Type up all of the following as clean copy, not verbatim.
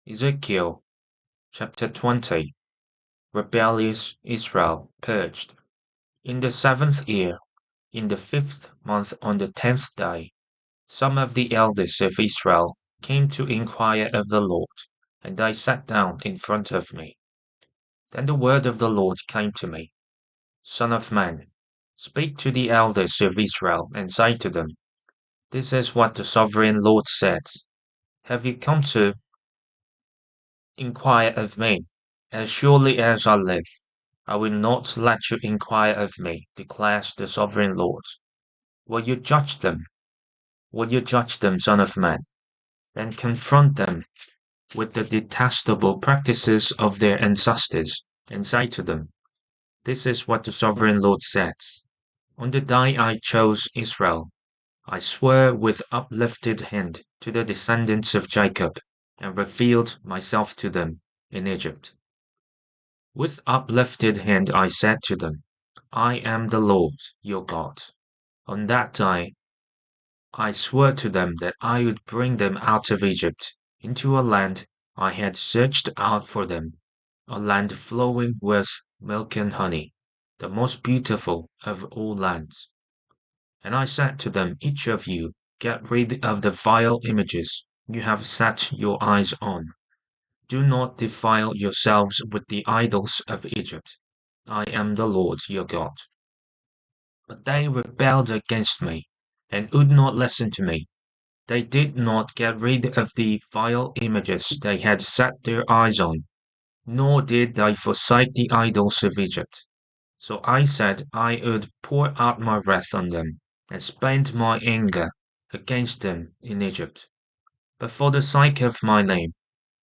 Ezekiel chapter 20. Rebellious Israel purged. In the 7th year, in the 5th month on the 10th day, some of the elders of Israel came to inquire of the Lord, and they sat down in front of me. Then the word of the Lord came to me, Son of man, speak to the elders of Israel and say to them, This is what the sovereign Lord says. Have you come to inquire of me? As surely as I live, I will not let you inquire of me, declares the sovereign Lord. Will you judge them? Will you judge them, Son of man, and confront them with the detestable practices of their ancestors, and say to them, This is what the sovereign Lord says. On the day I chose Israel, I swore with uplifted hand to the descendants of Jacob, and revealed myself to them in Egypt. With uplifted hand I said to them, I am the Lord your God. On that day I swore to them that I would bring them out of Egypt, into a land I had searched out for them, a land flowing with milk and honey, the most beautiful of all lands. And I said to them, Each of you, get rid of the vile images you have set your eyes on. Do not defile yourselves with the idols of Egypt. I am the Lord your God. But they rebelled against me, and would not listen to me. They did not get rid of the vile images they had set their eyes on, nor did they forsake the idols of Egypt. So I said I would pour out my wrath on them, and spend my anger against them in Egypt. But for the sake of my name,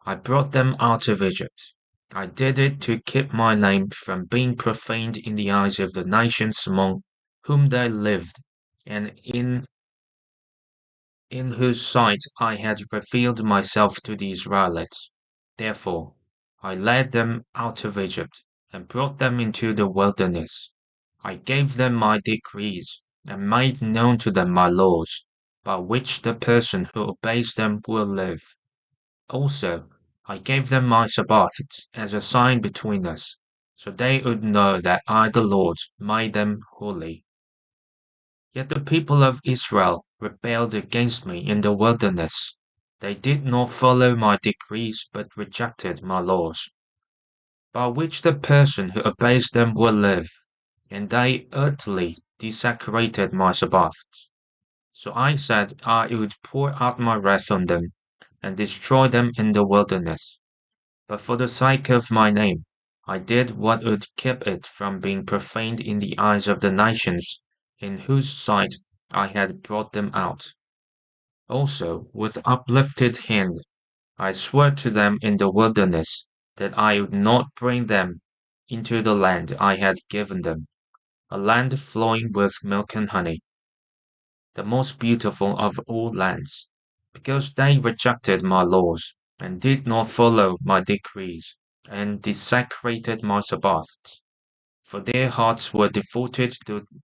I brought them out of Egypt. I did it to keep my name from being profaned in the eyes of the nations among whom they lived, and in whose sight I had revealed myself to the Israelites. Therefore, I led them out of Egypt, and brought them into the wilderness. I gave them my decrees, and made known to them my laws, by which the person who obeys them will live. Also, I gave them my Sabbaths as a sign between us, so they would know that I, the Lord, made them holy. Yet the people of Israel rebelled against me in the wilderness. They did not follow my decrees, but rejected my laws, by which the person who obeys them will live, and they utterly desecrated my Sabbaths. So I said I would pour out my wrath on them, and destroy them in the wilderness. But for the sake of my name, I did what would keep it from being profaned in the eyes of the nations in whose sight I had brought them out. Also, with uplifted hand, I swore to them in the wilderness that I would not bring them into the land I had given them, a land flowing with milk and honey, the most beautiful of all lands, because they rejected my laws, and did not follow my decrees, and desecrated my Sabbaths, for their hearts were devoted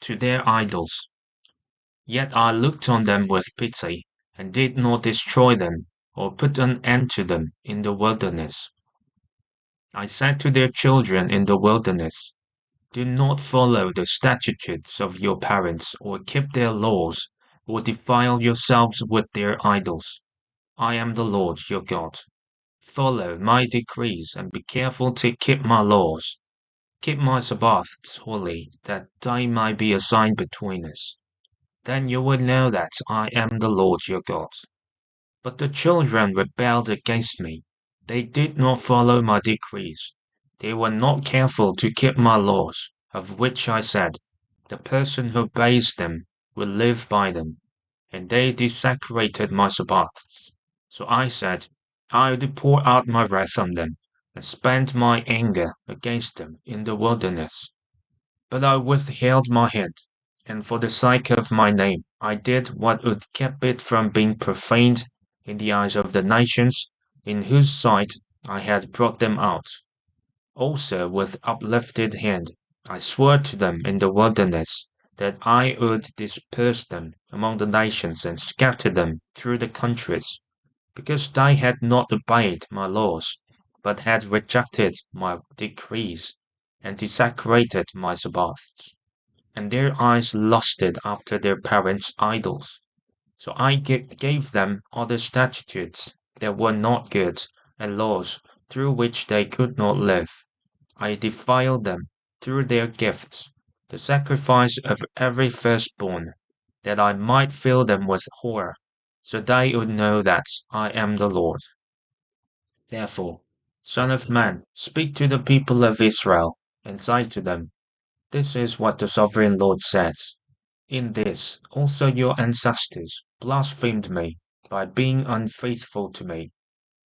to their idols. Yet I looked on them with pity, and did not destroy them, or put an end to them in the wilderness. I said to their children in the wilderness, Do not follow the statutes of your parents, or keep their laws, or defile yourselves with their idols. I am the Lord your God. Follow my decrees, and be careful to keep my laws. Keep my Sabbaths holy, that they may be a sign between us. Then you will know that I am the Lord your God. But the children rebelled against me. They did not follow my decrees. They were not careful to keep my laws, of which I said, The person who obeys them will live by them. And they desecrated my Sabbaths. So I said, I would pour out my wrath on them, and spend my anger against them in the wilderness. But I withheld my hand, and for the sake of my name I did what would keep it from being profaned in the eyes of the nations in whose sight I had brought them out. Also with uplifted hand I swore to them in the wilderness that I would disperse them among the nations and scatter them through the countries, because they had not obeyed my laws, but had rejected my decrees, and desecrated my Sabbaths, and their eyes lusted after their parents' idols. So I gave them other statutes that were not good, and laws through which they could not live. I defiled them through their gifts, the sacrifice of every firstborn, that I might fill them with horror, so they would know that I am the Lord. Therefore, Son of man, speak to the people of Israel, and say to them, this is what the sovereign Lord says. In this also your ancestors blasphemed me by being unfaithful to me.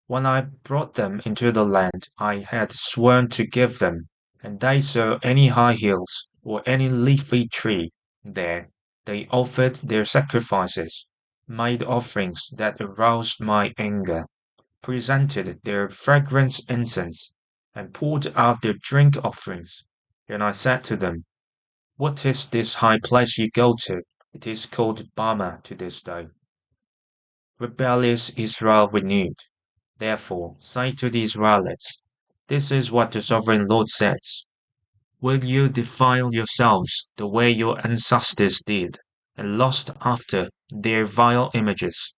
When I brought them into the land I had sworn to give them, and they saw any high hills or any leafy tree there, they offered their sacrifices, made offerings that aroused my anger, presented their fragrant incense, and poured out their drink offerings. Then I said to them, what is this high place you go to? It is called Bama to this day. Rebellious Israel renewed. Therefore, say to the Israelites, this is what the sovereign Lord says. Will you defile yourselves the way your ancestors did, and lust after their vile images?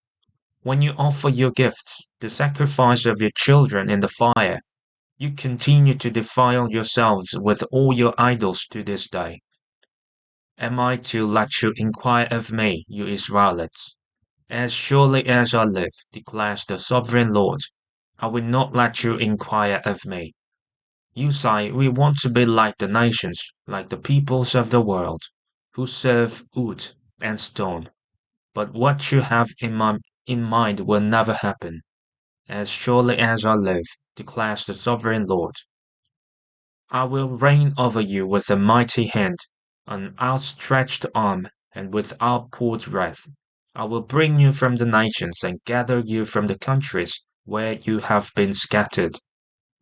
When you offer your gifts, the sacrifice of your children in the fire, you continue to defile yourselves with all your idols to this day. Am I to let you inquire of me, you Israelites? As surely as I live, declares the sovereign Lord, I will not let you inquire of me. You say, we want to be like the nations, like the peoples of the world, who serve wood and stone. But what you have in mind will never happen. As surely as I live, declares the sovereign Lord, I will reign over you with a mighty hand, an outstretched arm, and with outpoured wrath. I will bring you from the nations and gather you from the countries where you have been scattered,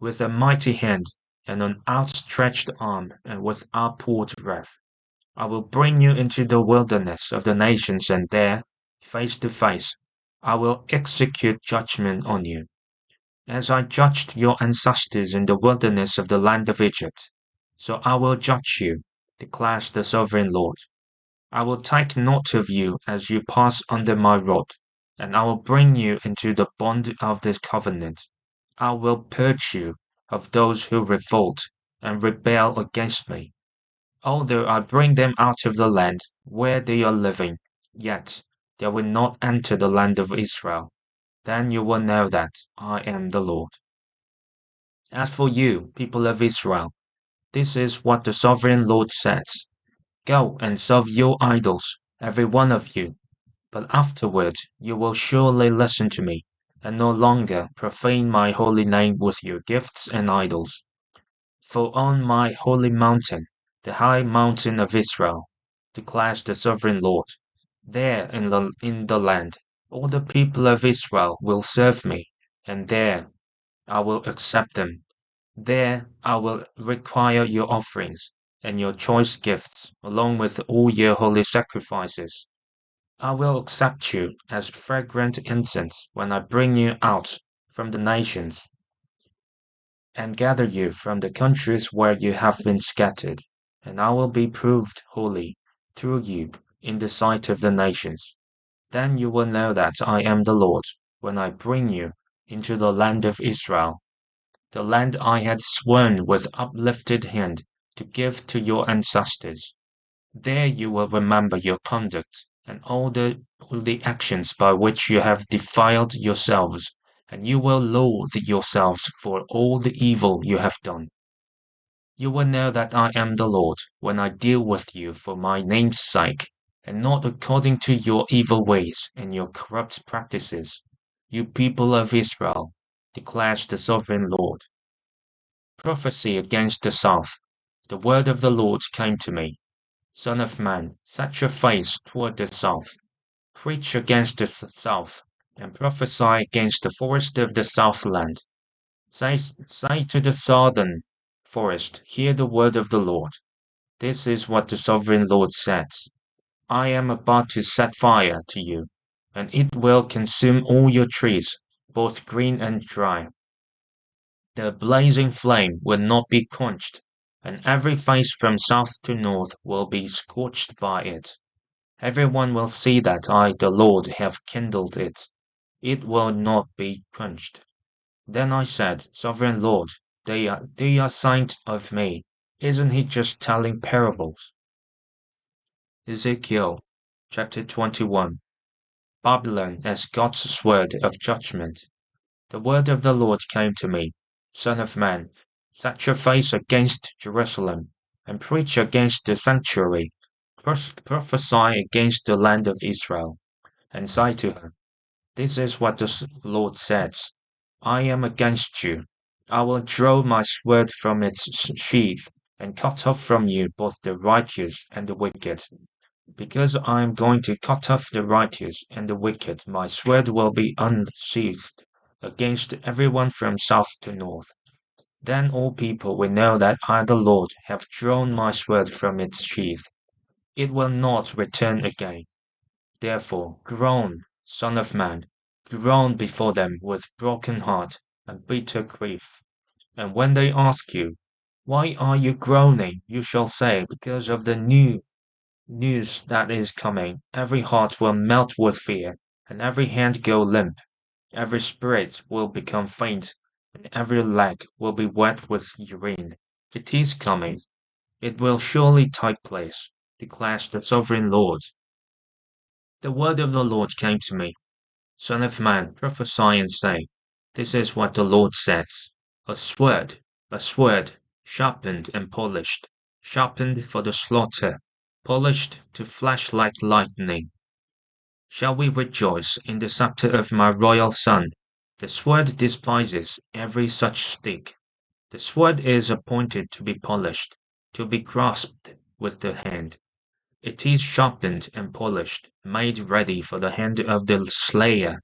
with a mighty hand, and an outstretched arm, and with outpoured wrath. I will bring you into the wilderness of the nations, and there, face to face, I will execute judgment on you as I judged your ancestors in the wilderness of the land of Egypt. So I will judge you, declares the sovereign Lord. I will take note of you as you pass under my rod, and I will bring you into the bond of this covenant. I will purge you of those who revolt and rebel against me. Although I bring them out of the land where they are living, yet they will not enter the land of Israel. Then you will know that I am the Lord. As for you, people of Israel, this is what the sovereign Lord says. Go and serve your idols, every one of you, but afterward you will surely listen to me, and no longer profane my holy name with your gifts and idols. For on my holy mountain, the high mountain of Israel, declares the sovereign Lord, there in the land, all the people of Israel will serve me, and there I will accept them. There I will require your offerings and your choice gifts, along with all your holy sacrifices. I will accept you as fragrant incense when I bring you out from the nations and gather you from the countries where you have been scattered, and I will be proved holy through you in the sight of the nations. Then you will know that I am the Lord when I bring you into the land of Israel, the land I had sworn with uplifted hand to give to your ancestors. There you will remember your conduct and all the actions by which you have defiled yourselves, and you will loathe yourselves for all the evil you have done. You will know that I am the Lord when I deal with you for my name's sake, and not according to your evil ways and your corrupt practices. You people of Israel, declares the sovereign Lord. Prophecy against the south. The word of the Lord came to me. Son of man, set your face toward the south. Preach against the south, and prophesy against the forest of the southland. Say to the southern forest, hear the word of the Lord. This is what the sovereign Lord says. I am about to set fire to you, and it will consume all your trees, both green and dry. The blazing flame will not be quenched, and every face from south to north will be scorched by it. Everyone will see that I, the Lord, have kindled it. It will not be quenched. Then I said, Sovereign Lord, they are saying of me, isn't he just telling parables? Ezekiel chapter 21. Babylon as God's sword of judgment. The word of the Lord came to me, Son of man, set your face against Jerusalem, and preach against the sanctuary, prophesy against the land of Israel, and say to her, This is what the Lord says, I am against you. I will draw my sword from its sheath, and cut off from you both the righteous and the wicked. Because I am going to cut off the righteous and the wicked, my sword will be unsheathed against everyone from south to north. Then all people will know that I, the Lord, have drawn my sword from its sheath. It will not return again. Therefore, groan, Son of man, groan before them with broken heart and bitter grief. And when they ask you, Why are you groaning? You shall say, Because of the news that is coming. Every heart will melt with fear, and every hand go limp. Every spirit will become faint, and every leg will be wet with urine. It is coming. It will surely take place, declares the sovereign Lord. The word of the Lord came to me. Son of man, prophesy and say, This is what the Lord says. A sword, sharpened and polished, sharpened for the slaughter, polished to flash like lightning. Shall we rejoice in the scepter of my royal son? The sword despises every such stick. The sword is appointed to be polished, to be grasped with the hand. It is sharpened and polished, made ready for the hand of the slayer.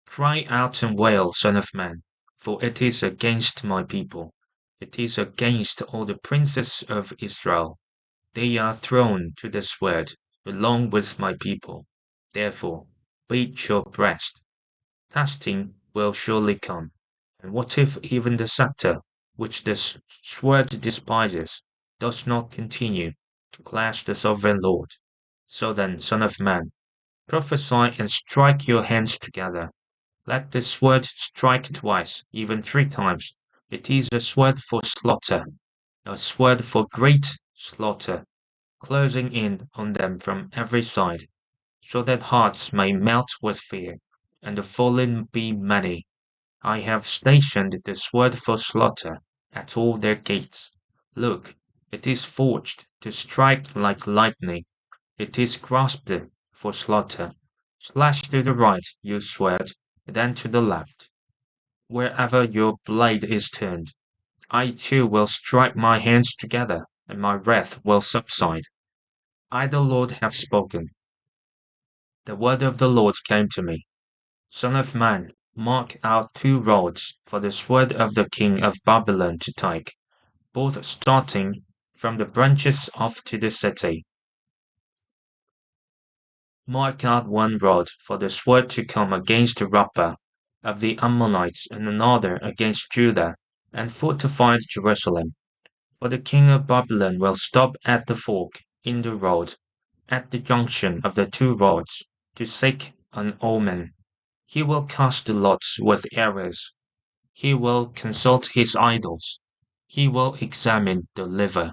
Cry out and wail, Son of man, for it is against my people. It is against all the princes of Israel. They are thrown to the sword, along with my people. Therefore, beat your breast. Testing will surely come. And what if even the scepter, which the sword despises, does not continue, declares the sovereign Lord? So then, Son of man, prophesy and strike your hands together. Let the sword strike twice, even 3 times. It is a sword for slaughter, a sword for great slaughter, closing in on them from every side, so that hearts may melt with fear, and the fallen be many. I have stationed the sword for slaughter at all their gates. Look, it is forged to strike like lightning. It is grasped for slaughter. Slash to the right, you sword, then to the left. Wherever your blade is turned, I too will strike my hands together, and my wrath will subside. I, the Lord, have spoken. The word of the Lord came to me. Son of man, mark out 2 roads for the sword of the king of Babylon to take, both starting from the branches off to the city. Mark out 1 road for the sword to come against the Rabbah of the Ammonites, and another against Judah and fortified Jerusalem. For the king of Babylon will stop at the fork in the road, at the junction of the 2 roads, to seek an omen. He will cast the lots with arrows. He will consult his idols. He will examine the liver.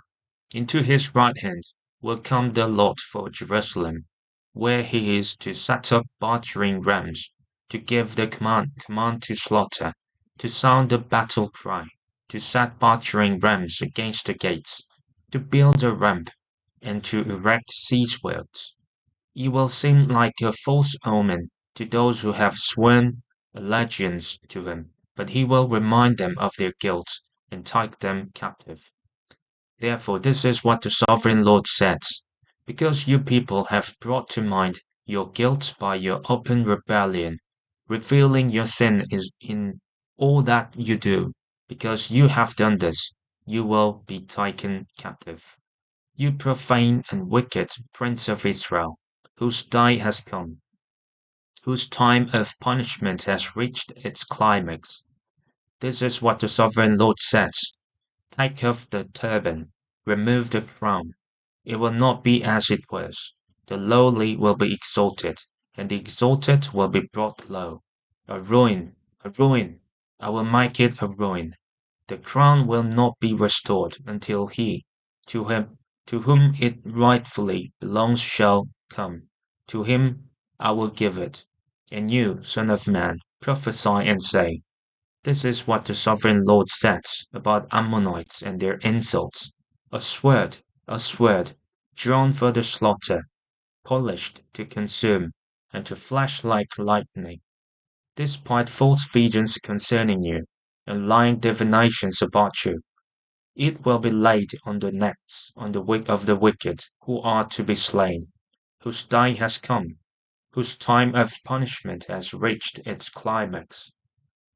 Into his right hand will come the lot for Jerusalem, where he is to set up battering rams, to give the command to slaughter, to sound the battle cry, to set battering rams against the gates, to build a ramp, and to erect siege works. It will seem like a false omen to those who have sworn allegiance to him, but he will remind them of their guilt and take them captive. Therefore, this is what the sovereign Lord says. Because you people have brought to mind your guilt by your open rebellion, revealing your sin is in all that you do, because you have done this, you will be taken captive. You profane and wicked prince of Israel, whose day has come. whose time of punishment has reached its climax. This is what the sovereign Lord says. Take off the turban, remove the crown. It will not be as it was. The lowly will be exalted, and the exalted will be brought low. A ruin, a ruin. I will make it a ruin. The crown will not be restored until he, to him, to whom it rightfully belongs shall come. To him I will give it. And you, son of man, prophesy and say, this is what the sovereign Lord says about Ammonites and their insults. A sword, drawn for the slaughter, polished to consume, and to flash like lightning. Despite false visions concerning you, and lying divinations about you, it will be laid on the necks on the of the wicked who are to be slain, whose day has come, whose time of punishment has reached its climax.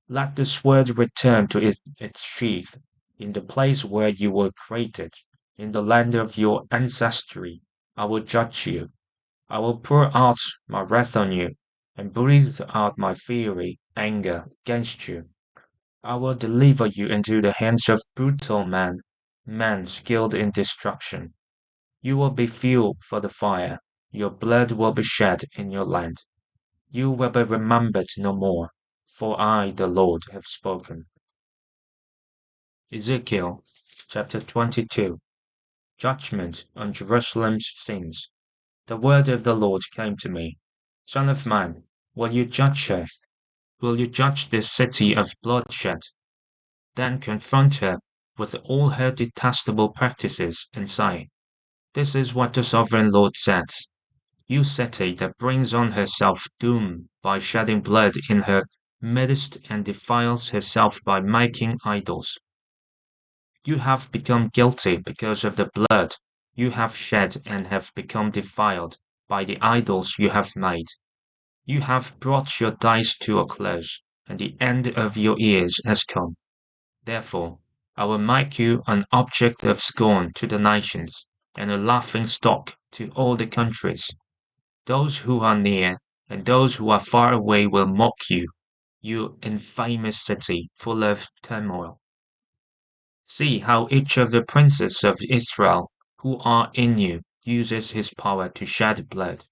Let the sword return to its sheath, in the place where you were created, in the land of your ancestry. I will judge you. I will pour out my wrath on you, and breathe out my fiery anger against you. I will deliver you into the hands of brutal men, men skilled in destruction. You will be fuel for the fire. Your blood will be shed in your land. You will be remembered no more, for I, the Lord, have spoken. Ezekiel chapter 22. Judgment on Jerusalem's sins. The word of the Lord came to me. Son of man, will you judge her? Will you judge this city of bloodshed? Then confront her with all her detestable practices and say, this is what the sovereign Lord says. You city that brings on herself doom by shedding blood in her midst and defiles herself by making idols. You have become guilty because of the blood you have shed and have become defiled by the idols you have made. You have brought your days to a close, and the end of your years has come. Therefore, I will make you an object of scorn to the nations, and a laughing stock to all the countries. Those who are near and those who are far away will mock you, you infamous city full of turmoil. See how each of the princes of Israel who are in you uses his power to shed blood.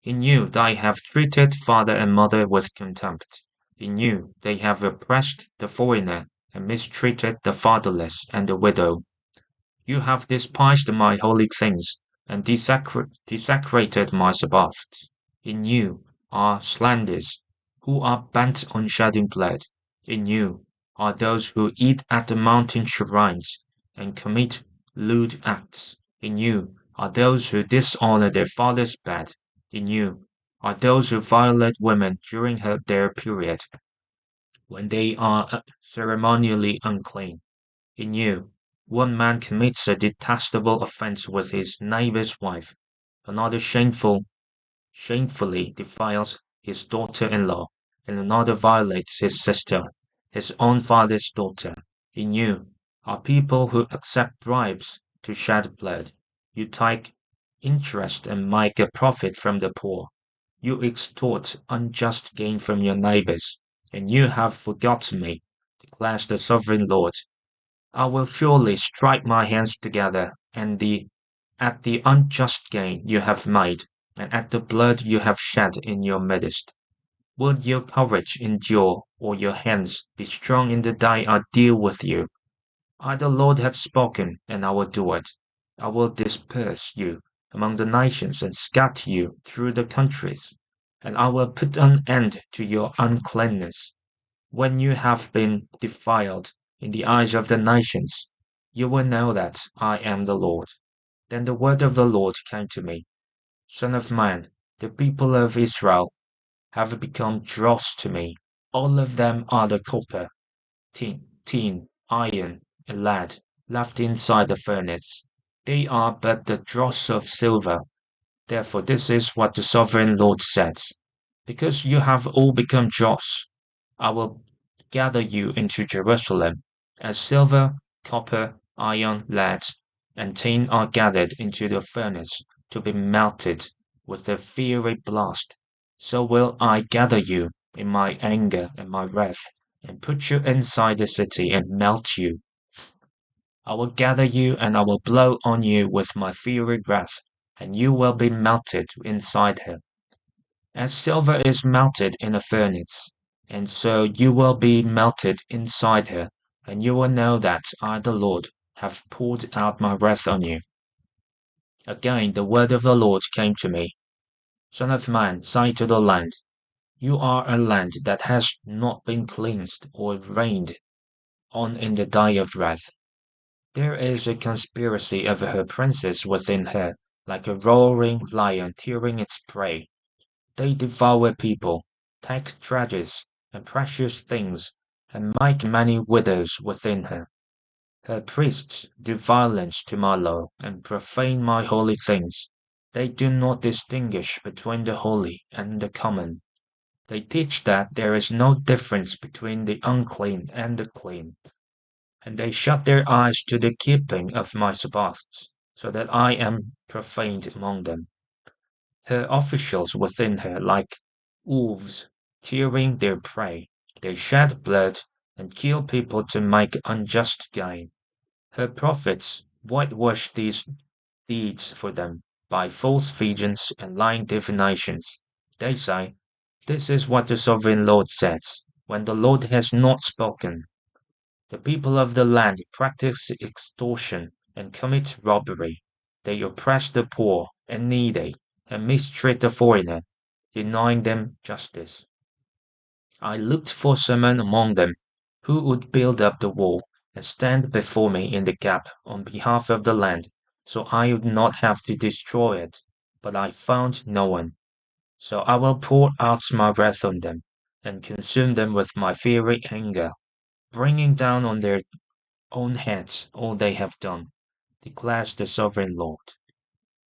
In you they have treated father and mother with contempt. In you they have oppressed the foreigner and mistreated the fatherless and the widow. You have despised my holy things and desecrated my Sabbaths. In you are slanders, who are bent on shedding blood. In you are those who eat at the mountain shrines and commit lewd acts. In you are those who dishonor their father's bed. In you are those who violate women during their period, when they are ceremonially unclean. In you, one man commits a detestable offense with his neighbor's wife, another shamefully defiles his daughter-in-law, and another violates his sister, his own father's daughter. In you are people who accept bribes to shed blood. You take interest and make a profit from the poor. You extort unjust gain from your neighbors, and you have forgotten me, declares the sovereign Lord. I will surely strike my hands together at the unjust gain you have made, and at the blood you have shed in your midst. Will your courage endure, or your hands be strong in the day I deal with you? I the Lord have spoken, and I will do it. I will disperse you among the nations and scatter you through the countries, and I will put an end to your uncleanness. When you have been defiled in the eyes of the nations, you will know that I am the Lord. Then the word of the Lord came to me. Son of man, the people of Israel have become dross to me. All of them are the copper, tin, iron, and lead left inside the furnace. They are but the dross of silver. Therefore, this is what the sovereign Lord says. Because you have all become dross, I will gather you into Jerusalem, as silver, copper, iron, lead, and tin are gathered into the furnace to be melted with a fiery blast. so will I gather you in my anger and my wrath, and put you inside the city and melt you. I will gather you and I will blow on you with my fury wrath, and you will be melted inside her, as silver is melted in a furnace. And so you will be melted inside her, and you will know that I, the Lord, have poured out my wrath on you. Again the word of the Lord came to me. Son of man, say to the land, you are a land that has not been cleansed or rained on in the day of wrath. There is a conspiracy of her princes within her, like a roaring lion tearing its prey. They devour people, take treasures and precious things, and make many widows within her. Her priests do violence to my law and profane my holy things. They do not distinguish between the holy and the common. They teach that there is no difference between the unclean and the clean, and they shut their eyes to the keeping of my Sabbaths, so that I am profaned among them. Her officials within her like wolves, tearing their prey, they shed blood and kill people to make unjust gain. Her prophets whitewash these deeds for them by false visions and lying divinations. They say, this is what the sovereign Lord says, when the Lord has not spoken. The people of the land practice extortion and commit robbery. They oppress the poor and needy and mistreat the foreigner, denying them justice. I looked for someone among them who would build up the wall and stand before me in the gap on behalf of the land, so I would not have to destroy it. But I found no one. So I will pour out my wrath on them and consume them with my fiery anger, bringing down on their own heads all they have done, declares the sovereign Lord.